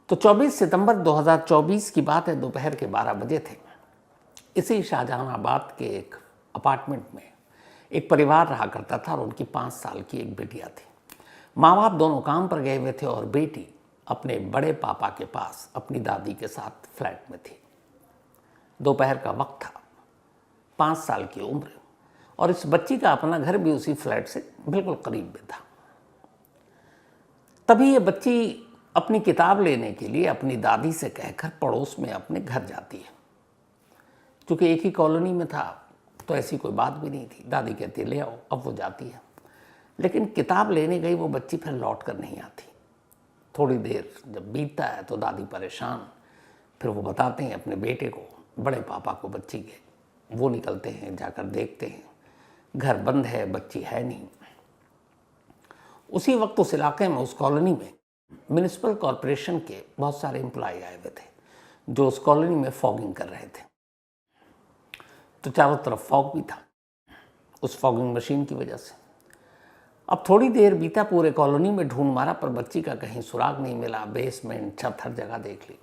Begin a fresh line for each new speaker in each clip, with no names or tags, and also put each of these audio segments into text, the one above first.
तो 24 सितंबर 2024 की बात है, दोपहर के 12 बजे थे। इसी शाहजहानाबाद के एक अपार्टमेंट में एक परिवार रहा करता था और उनकी 5 साल की एक बेटियां थी। माँ बाप दोनों काम पर गए हुए थे और बेटी अपने बड़े पापा के पास अपनी दादी के साथ फ्लैट में थी। दोपहर का वक्त था, 5 साल की उम्र, और इस बच्ची का अपना घर भी उसी फ्लैट से बिल्कुल करीब में था। तभी ये बच्ची अपनी किताब लेने के लिए अपनी दादी से कहकर पड़ोस में अपने घर जाती है। क्योंकि एक ही कॉलोनी में था तो ऐसी कोई बात भी नहीं थी। दादी कहती है ले आओ, अब वो जाती है। लेकिन किताब लेने गई वो बच्ची फिर लौट कर नहीं आती। थोड़ी देर जब बीतता है तो दादी परेशान, फिर वो बताते हैं अपने बेटे को, बड़े पापा को बच्ची के। वो निकलते हैं, जाकर देखते हैं, घर बंद है, बच्ची है नहीं। उसी वक्त उस इलाके में, उस कॉलोनी में म्युनिसिपल कॉरपोरेशन के बहुत सारे एम्प्लॉय आए हुए थे जो उस कॉलोनी में फॉगिंग कर रहे थे। तो चारों तरफ फॉग भी था उस फॉगिंग मशीन की वजह से। अब थोड़ी देर बीता, पूरे कॉलोनी में ढूंढ मारा पर बच्ची का कहीं सुराग नहीं मिला। बेसमेंट, छत, हर जगह देख ली।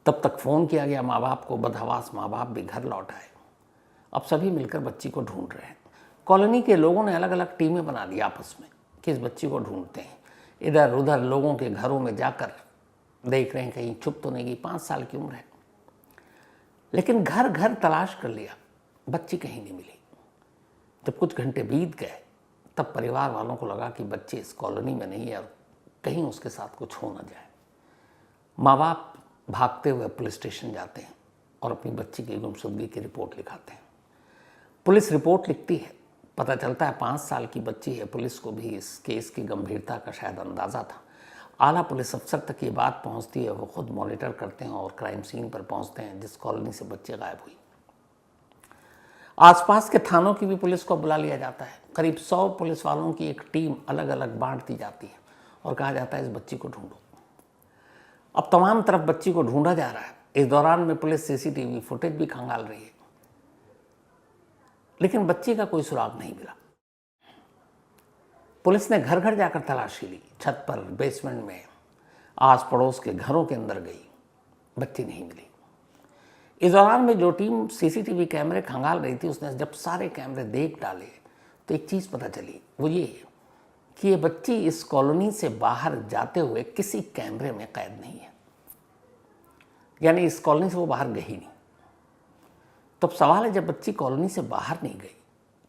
तब तक फ़ोन किया गया माँ बाप को। बदहवास माँ बाप भी घर लौट आए। अब सभी मिलकर बच्ची को ढूंढ रहे हैं। कॉलोनी के लोगों ने अलग अलग टीमें बना दी आपस में कि इस बच्ची को ढूंढते हैं। इधर उधर लोगों के घरों में जाकर देख रहे हैं कहीं छुप तो नहीं गई। 5 साल की उम्र है। लेकिन घर घर तलाश कर लिया, बच्ची कहीं नहीं मिली। जब कुछ घंटे बीत गए तब परिवार वालों को लगा कि बच्ची इस कॉलोनी में नहीं है और कहीं उसके साथ कुछ हो ना जाए। माँ बाप भागते हुए पुलिस स्टेशन जाते हैं और अपनी बच्ची की गुमशुदगी की रिपोर्ट लिखाते हैं। पुलिस रिपोर्ट लिखती है, पता चलता है 5 साल की बच्ची है। पुलिस को भी इस केस की गंभीरता का शायद अंदाज़ा था। आला पुलिस अफसर तक ये बात पहुंचती है। वो खुद मॉनिटर करते हैं और क्राइम सीन पर पहुंचते हैं जिस कॉलोनी से बच्ची गायब हुई। आसपास के थानों की भी पुलिस को बुला लिया जाता है। करीब 100 पुलिस वालों की एक टीम अलग अलग बांट दी जाती है और कहा जाता है इस बच्ची को ढूंढो। अब तमाम तरफ बच्ची को ढूंढा जा रहा है। इस दौरान में पुलिस सीसीटीवी फुटेज भी खंगाल रही है, लेकिन बच्ची का कोई सुराग नहीं मिला। पुलिस ने घर घर जाकर तलाशी ली, छत पर, बेसमेंट में, आस पड़ोस के घरों के अंदर गई, बच्ची नहीं मिली। इस दौरान में जो टीम सीसीटीवी कैमरे खंगाल रही थी उसने जब सारे कैमरे देख डाले तो एक चीज़ पता चली, वो ये कि ये बच्ची इस कॉलोनी से बाहर जाते हुए किसी कैमरे में कैद नहीं है। यानी इस कॉलोनी से वो बाहर गई नहीं। तो अब सवाल है, जब बच्ची कॉलोनी से बाहर नहीं गई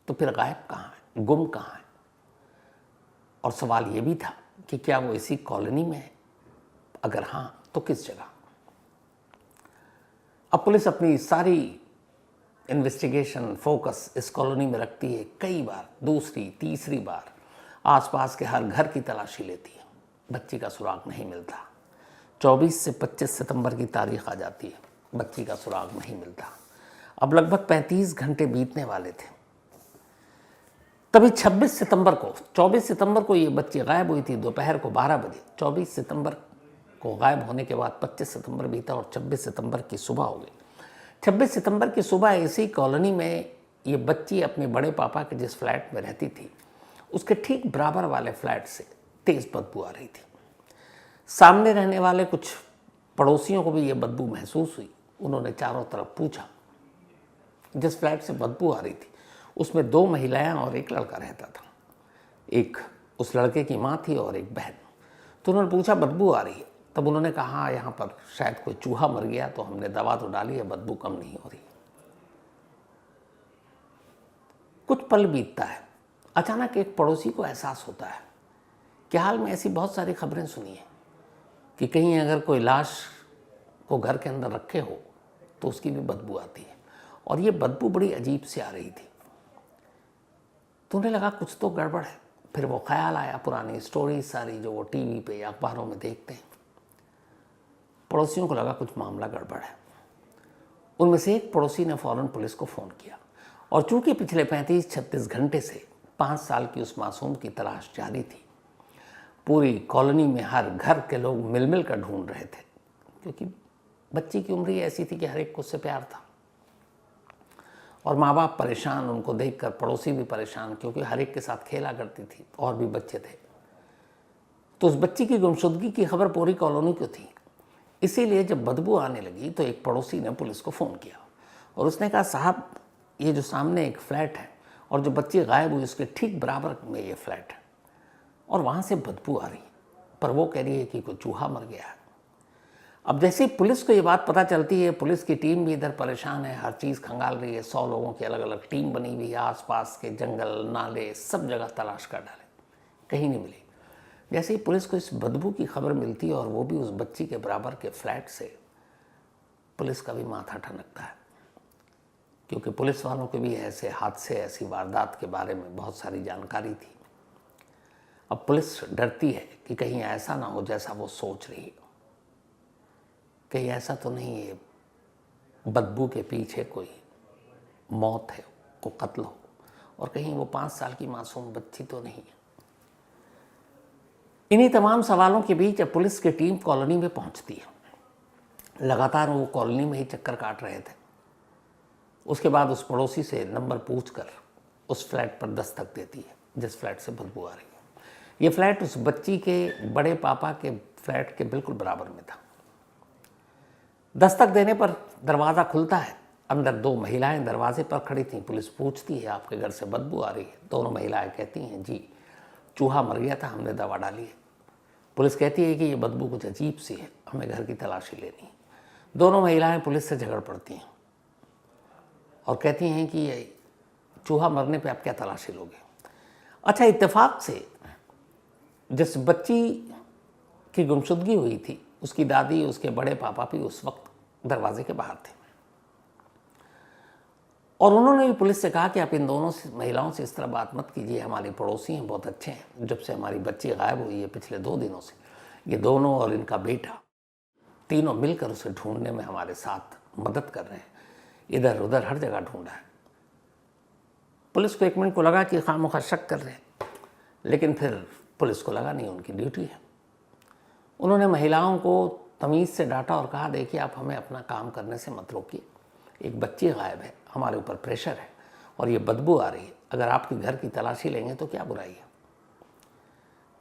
तो फिर गायब कहाँ है, गुम कहाँ है? और सवाल ये भी था कि क्या वो इसी कॉलोनी में है? अगर हाँ तो किस जगह? अब पुलिस अपनी सारी इन्वेस्टिगेशन फोकस इस कॉलोनी में रखती है। कई बार, दूसरी तीसरी बार आसपास के हर घर की तलाशी लेती है। बच्ची का सुराग नहीं मिलता। 24 से 25 सितंबर की तारीख आ जाती है, बच्ची का सुराग नहीं मिलता। अब लगभग 35 घंटे बीतने वाले थे। तभी 24 सितंबर को ये बच्ची गायब हुई थी दोपहर को 12 बजे। 24 सितंबर को गायब होने के बाद 25 सितंबर बीता और 26 सितंबर की सुबह हो गई। 26 सितंबर की सुबह इसी कॉलोनी में ये बच्ची अपने बड़े पापा के जिस फ्लैट में रहती थी उसके ठीक बराबर वाले फ्लैट से तेज बदबू आ रही थी। सामने रहने वाले कुछ पड़ोसियों को भी ये बदबू महसूस हुई। उन्होंने चारों तरफ पूछा। जिस फ्लैट से बदबू आ रही थी उसमें 2 महिलाएं और एक लड़का रहता था। एक उस लड़के की माँ थी और एक बहन। तो उन्होंने पूछा बदबू आ रही है। तब उन्होंने कहा यहाँ पर शायद कोई चूहा मर गया, तो हमने दवा तो डाली है, बदबू कम नहीं हो रही। कुछ पल बीतता है, अचानक एक पड़ोसी को एहसास होता है कि हाल में ऐसी बहुत सारी खबरें सुनी है कि कहीं अगर कोई लाश को घर के अंदर रखे हो तो उसकी भी बदबू आती है, और ये बदबू बड़ी अजीब सी आ रही थी। तो उन्हें लगा कुछ तो गड़बड़ है। फिर वो ख्याल आया पुरानी स्टोरी सारी जो वो टीवी पे या अखबारों में देखते हैं। पड़ोसियों को लगा कुछ मामला गड़बड़ है। उनमें से एक पड़ोसी ने फौरन पुलिस को फ़ोन किया, और चूंकि पिछले 35-36 घंटे से 5 साल की उस मासूम की तलाश जारी थी, पूरी कॉलोनी में हर घर के लोग मिल मिल कर ढूंढ रहे थे, क्योंकि बच्ची की उम्र ही ऐसी थी कि हर एक को उससे प्यार था। और माँ बाप परेशान, उनको देखकर पड़ोसी भी परेशान, क्योंकि हर एक के साथ खेला करती थी और भी बच्चे थे। तो उस बच्ची की गुमशुदगी की खबर पूरी कॉलोनी को थी। इसीलिए जब बदबू आने लगी तो एक पड़ोसी ने पुलिस को फ़ोन किया और उसने कहा, साहब ये जो सामने एक फ्लैट है और जो बच्ची गायब हुई उसके ठीक बराबर में ये फ्लैट है और वहाँ से बदबू आ रही है, पर वो कह रही है कि कोई चूहा मर गया है। अब जैसे ही पुलिस को ये बात पता चलती है, पुलिस की टीम भी इधर परेशान है, हर चीज़ खंगाल रही है, 100 लोगों की अलग अलग टीम बनी हुई है, आसपास के जंगल नाले सब जगह तलाश कर डाले, कहीं नहीं मिली। जैसे ही पुलिस को इस बदबू की खबर मिलती है और वो भी उस बच्ची के बराबर के फ्लैट से, पुलिस का भी माथा ठनकता है, क्योंकि पुलिस वालों को भी ऐसे हादसे, ऐसी वारदात के बारे में बहुत सारी जानकारी थी। अब पुलिस डरती है कि कहीं ऐसा ना हो जैसा वो सोच रही है, कहीं ऐसा तो नहीं है बदबू के पीछे कोई मौत है, कोई कत्ल हो, और कहीं वो 5 साल की मासूम बच्ची तो नहीं है। इन्हीं तमाम सवालों के बीच अब पुलिस की टीम कॉलोनी में पहुंचती है। लगातार वो कॉलोनी में ही चक्कर काट रहे थे। उसके बाद उस पड़ोसी से नंबर पूछकर उस फ्लैट पर दस्तक देती है जिस फ्लैट से बदबू आ रही है। ये फ्लैट उस बच्ची के बड़े पापा के फ्लैट के बिल्कुल बराबर में था। दस्तक देने पर दरवाज़ा खुलता है। अंदर 2 महिलाएं दरवाजे पर खड़ी थीं। पुलिस पूछती है, आपके घर से बदबू आ रही है? दोनों महिलाएं कहती हैं, जी चूहा मर गया था, हमने दवा डाली है। पुलिस कहती है कि ये बदबू कुछ अजीब सी है, हमें घर की तलाशी लेनी है। दोनों महिलाएं पुलिस से झगड़ पड़ती हैं और कहती हैं कि ये चूहा मरने पे आप क्या तलाशी लोगे? अच्छा, इत्तेफाक से जिस बच्ची की गुमशुदगी हुई थी उसकी दादी, उसके बड़े पापा भी उस वक्त दरवाजे के बाहर थे और उन्होंने भी पुलिस से कहा कि आप इन दोनों महिलाओं से इस तरह बात मत कीजिए, हमारी पड़ोसी हैं, बहुत अच्छे हैं। जब से हमारी बच्ची गायब हुई है पिछले 2 दिनों से, ये दोनों और इनका बेटा तीनों मिलकर उसे ढूंढने में हमारे साथ मदद कर रहे हैं, इधर उधर हर जगह ढूंढा है। पुलिस को 1 मिनट को लगा कि खामोखा शक कर रहे हैं, लेकिन फिर पुलिस को लगा नहीं, उनकी ड्यूटी है। उन्होंने महिलाओं को तमीज़ से डांटा और कहा, देखिए आप हमें अपना काम करने से मत रोकिए, एक बच्ची गायब है, हमारे ऊपर प्रेशर है और ये बदबू आ रही है, अगर आपके घर की तलाशी लेंगे तो क्या बुराई है।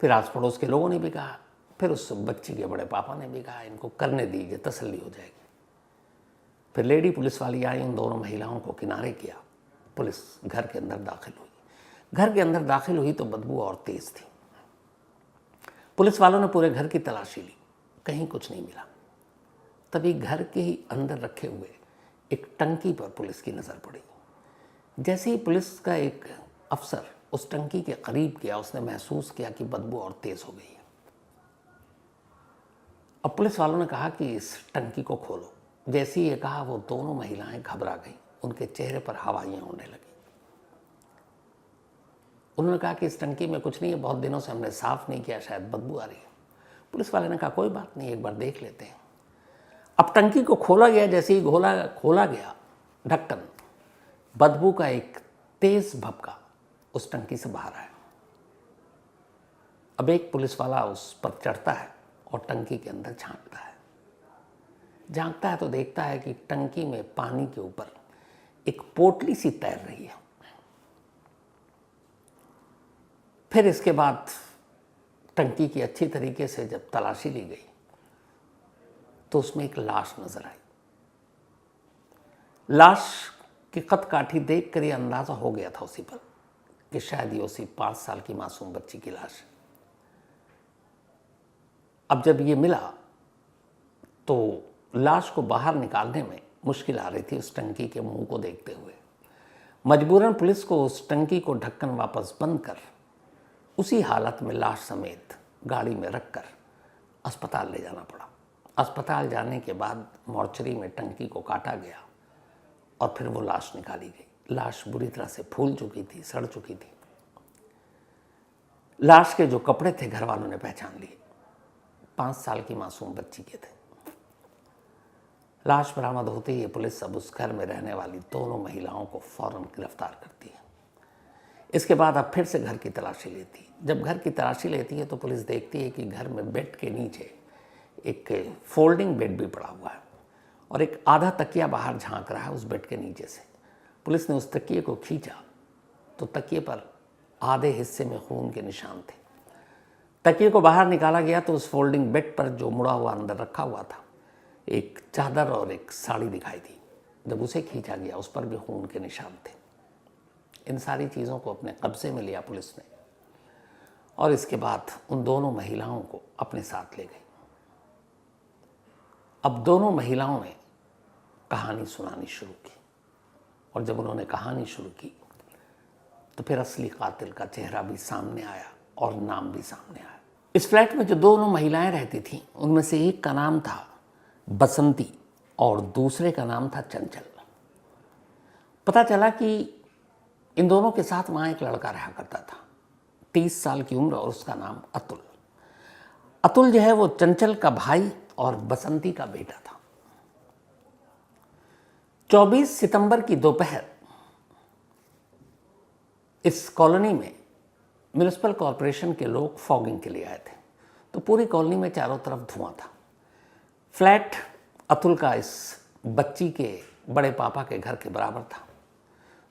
फिर आस पड़ोस के लोगों ने भी कहा, फिर उस बच्ची के बड़े पापा ने भी कहा, इनको करने दीजिए, तसल्ली हो जाएगी। फिर लेडी पुलिस वाली आई, उन दोनों महिलाओं को किनारे किया, पुलिस घर के अंदर दाखिल हुई। घर के अंदर दाखिल हुई तो बदबू और तेज़ थी। पुलिस वालों ने पूरे घर की तलाशी ली, कहीं कुछ नहीं मिला। तभी घर के ही अंदर रखे हुए एक टंकी पर पुलिस की नज़र पड़ी। जैसे ही पुलिस का एक अफसर उस टंकी के करीब गया, उसने महसूस किया कि बदबू और तेज़ हो गई है। अब पुलिस वालों ने कहा कि इस टंकी को खोलो। जैसे ही ये कहा, वो दोनों महिलाएं घबरा गईं, उनके चेहरे पर हवाइयाँ उड़ने लगी। उन्होंने कहा कि इस टंकी में कुछ नहीं है, बहुत दिनों से हमने साफ़ नहीं किया, शायद बदबू आ रही है। पुलिस वाले ने कहा, कोई बात नहीं, एक बार देख लेते हैं। अब टंकी को खोला गया। जैसे ही खोला गया ढक्कन, बदबू का एक तेज भपका उस टंकी से बाहर आया। अब एक पुलिस वाला उस पर चढ़ता है और टंकी के अंदर झांकता है तो देखता है कि टंकी में पानी के ऊपर एक पोटली सी तैर रही है। फिर इसके बाद टंकी की अच्छी तरीके से जब तलाशी ली गई तो उसमें एक लाश नजर आई। लाश की कद काठी देख कर ये अंदाजा हो गया था उसी पर कि शायद ये उसी 5 साल की मासूम बच्ची की लाश है। अब जब ये मिला तो लाश को बाहर निकालने में मुश्किल आ रही थी उस टंकी के मुंह को देखते हुए। मजबूरन पुलिस को उस टंकी को ढक्कन वापस बंद कर उसी हालत में लाश समेत गाड़ी में रखकर अस्पताल ले जाना पड़ा। अस्पताल जाने के बाद मॉर्चरी में टंकी को काटा गया और फिर वो लाश निकाली गई। लाश बुरी तरह से फूल चुकी थी, सड़ चुकी थी। लाश के जो कपड़े थे घर वालों ने पहचान लिए, 5 साल की मासूम बच्ची के थे। लाश बरामद होते ही पुलिस अब उस घर में रहने वाली दोनों महिलाओं को फौरन गिरफ्तार करती है। इसके बाद अब फिर से घर की तलाशी लेती है। जब घर की तलाशी लेती है तो पुलिस देखती है कि घर में बेड के नीचे एक फोल्डिंग बेड भी पड़ा हुआ है और एक आधा तकिया बाहर झांक रहा है उस बेड के नीचे से। पुलिस ने उस तकिए को खींचा तो तकिए पर आधे हिस्से में खून के निशान थे। तकिए को बाहर निकाला गया तो उस फोल्डिंग बेड पर जो मुड़ा हुआ अंदर रखा हुआ था एक चादर और एक साड़ी दिखाई दी। जब उसे खींचा गया उस पर भी खून के निशान थे। इन सारी चीज़ों को अपने कब्जे में लिया पुलिस ने और इसके बाद उन दोनों महिलाओं को अपने साथ ले गई। अब दोनों महिलाओं ने कहानी सुनानी शुरू की और जब उन्होंने कहानी शुरू की तो फिर असली कातिल का चेहरा भी सामने आया और नाम भी सामने आया। इस फ्लैट में जो दोनों महिलाएं रहती थीं उनमें से एक का नाम था बसंती और दूसरे का नाम था चंचल। पता चला कि इन दोनों के साथ वहाँ एक लड़का रहा करता था, 30 साल की उम्र, और उसका नाम अतुल। अतुल जो है वो चंचल का भाई और बसंती का बेटा था। 24 सितंबर की दोपहर इस कॉलोनी में म्युनिसिपल कॉरपोरेशन के लोग फॉगिंग के लिए आए थे, तो पूरी कॉलोनी में चारों तरफ धुआं था। फ्लैट अतुल का इस बच्ची के बड़े पापा के घर के बराबर था।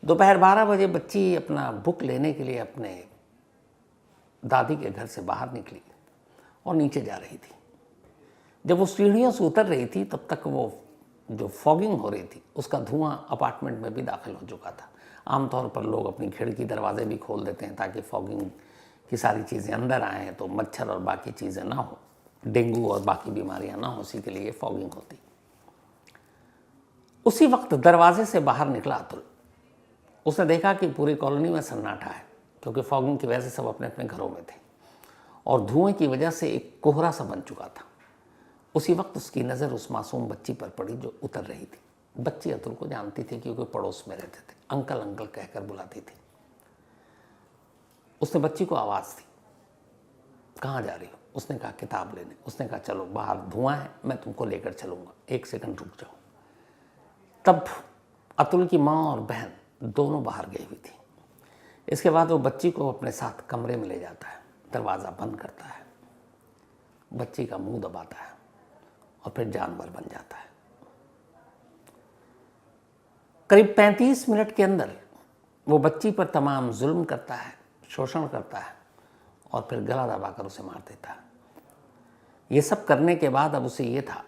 दोपहर 12 बजे बच्ची अपना बुक लेने के लिए अपने दादी के घर से बाहर निकली और नीचे जा रही थी। जब वो सीढ़ियों से उतर रही थी तब तक वो जो फॉगिंग हो रही थी उसका धुआं अपार्टमेंट में भी दाखिल हो चुका था। आमतौर पर लोग अपनी खिड़की दरवाजे भी खोल देते हैं ताकि फॉगिंग की सारी चीज़ें अंदर आएँ तो मच्छर और बाकी चीज़ें ना हो, डेंगू और बाकी बीमारियां ना हो, उसी के लिए फॉगिंग होती। उसी वक्त दरवाजे से बाहर निकला अतुल। उसने देखा कि पूरी कॉलोनी में सन्नाटा है क्योंकि फॉगिंग की वजह से सब अपने अपने घरों में थे और धुएं की वजह से एक कोहरा सा बन चुका था। उसी वक्त उसकी नज़र उस मासूम बच्ची पर पड़ी जो उतर रही थी। बच्ची अतुल को जानती थी क्योंकि पड़ोस में रहते थे, अंकल अंकल कहकर बुलाती थी। उसने बच्ची को आवाज़ दी, कहाँ जा रही हो? उसने कहा किताब लेने। उसने कहा चलो बाहर धुआं है, मैं तुमको लेकर चलूँगा, 1 सेकंड रुक जाओ। तब अतुल की माँ और बहन दोनों बाहर गई हुई थी। इसके बाद वो बच्ची को अपने साथ कमरे में ले जाता है, दरवाज़ा बंद करता है, बच्ची का मुंह दबाता है और फिर जानवर बन जाता है। करीब 35 मिनट के अंदर वो बच्ची पर तमाम जुल्म करता है, शोषण करता है और फिर गला दबाकर उसे मार देता है। ये सब करने के बाद अब उसे ये था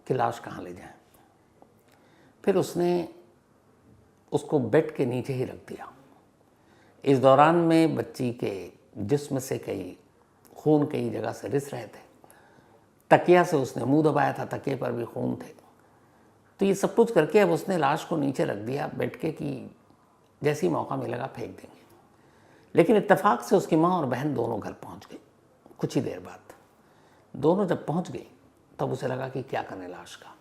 कि लाश कहाँ ले जाएं। फिर उसने उसको बेड के नीचे ही रख दिया। इस दौरान में बच्ची के जिस्म से खून कई जगह से रिस रहे थे। तकिया से उसने मुंह दबाया था, तकिए पर भी खून थे। तो ये सब कुछ करके अब उसने लाश को नीचे रख दिया बेड के कि जैसी मौका मिलेगा फेंक देंगे। लेकिन इत्तेफाक से उसकी माँ और बहन दोनों घर पहुंच गई। कुछ ही देर बाद दोनों जब पहुंच गई तब उसे लगा कि क्या करने लाश का।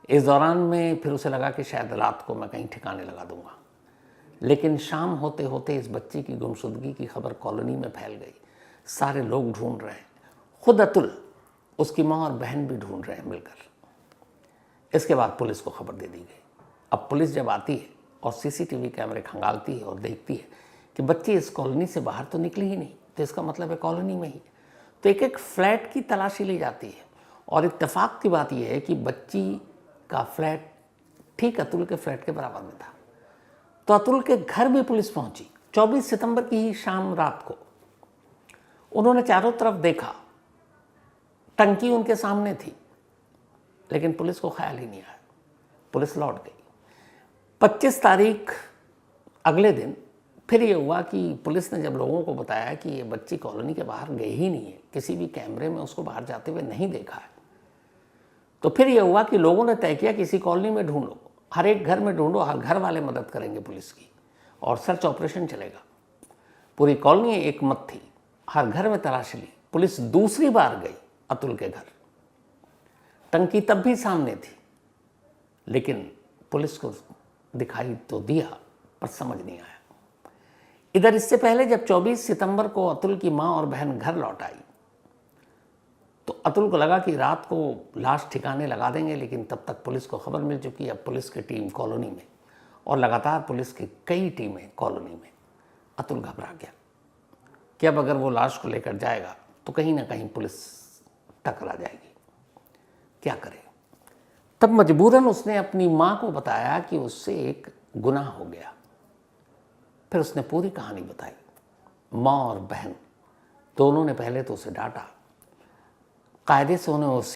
इस दौरान में फिर उसे लगा कि शायद रात को मैं कहीं ठिकाने लगा दूंगा। लेकिन शाम होते होते इस बच्ची की गुमशुदगी की खबर कॉलोनी में फैल गई। सारे लोग ढूंढ रहे हैं, खुद अतुल, उसकी माँ और बहन भी ढूंढ रहे हैं मिलकर। इसके बाद पुलिस को खबर दे दी गई। अब पुलिस जब आती है और सीसीटीवी कैमरे खंगालती है और देखती है कि बच्ची इस कॉलोनी से बाहर तो निकली ही नहीं, तो इसका मतलब है कॉलोनी में ही। तो एक एक फ्लैट की तलाशी ली जाती है और इत्तेफाक की बात यह है कि बच्ची का फ्लैट ठीक अतुल के फ्लैट के बराबर में था। तो अतुल के घर भी पुलिस पहुंची 24 सितंबर की ही शाम रात को। उन्होंने चारों तरफ देखा, टंकी उनके सामने थी, लेकिन पुलिस को ख्याल ही नहीं आया। पुलिस लौट गई। 25 तारीख अगले दिन फिर ये हुआ कि पुलिस ने जब लोगों को बताया कि ये बच्ची कॉलोनी के बाहर गई ही नहीं है, किसी भी कैमरे में उसको बाहर जाते हुए नहीं देखा है, तो फिर ये हुआ कि लोगों ने तय किया किसी कॉलोनी में ढूंढो, हर एक घर में ढूंढो, हर घर वाले मदद करेंगे पुलिस की और सर्च ऑपरेशन चलेगा। पूरी कॉलोनी एक मत थी, हर घर में तलाशी ली। पुलिस दूसरी बार गई अतुल के घर। टंकी तब भी सामने थी, लेकिन पुलिस को दिखाई तो दिया पर समझ नहीं आया। इधर इससे पहले जब 24 सितंबर को अतुल की माँ और बहन घर लौट आई तो अतुल को लगा कि रात को लाश ठिकाने लगा देंगे, लेकिन तब तक पुलिस को खबर मिल चुकी है। अब पुलिस की टीम कॉलोनी में और लगातार पुलिस की कई टीमें कॉलोनी में। अतुल घबरा गया कि अब अगर वो लाश को लेकर जाएगा तो कहीं ना कहीं पुलिस टकरा जाएगी, क्या करे। तब मजबूरन उसने अपनी माँ को बताया कि उससे एक गुनाह हो गया। फिर उसने पूरी कहानी बताई। माँ और बहन दोनों ने पहले तो उसे डांटा, कायदे से उन्हें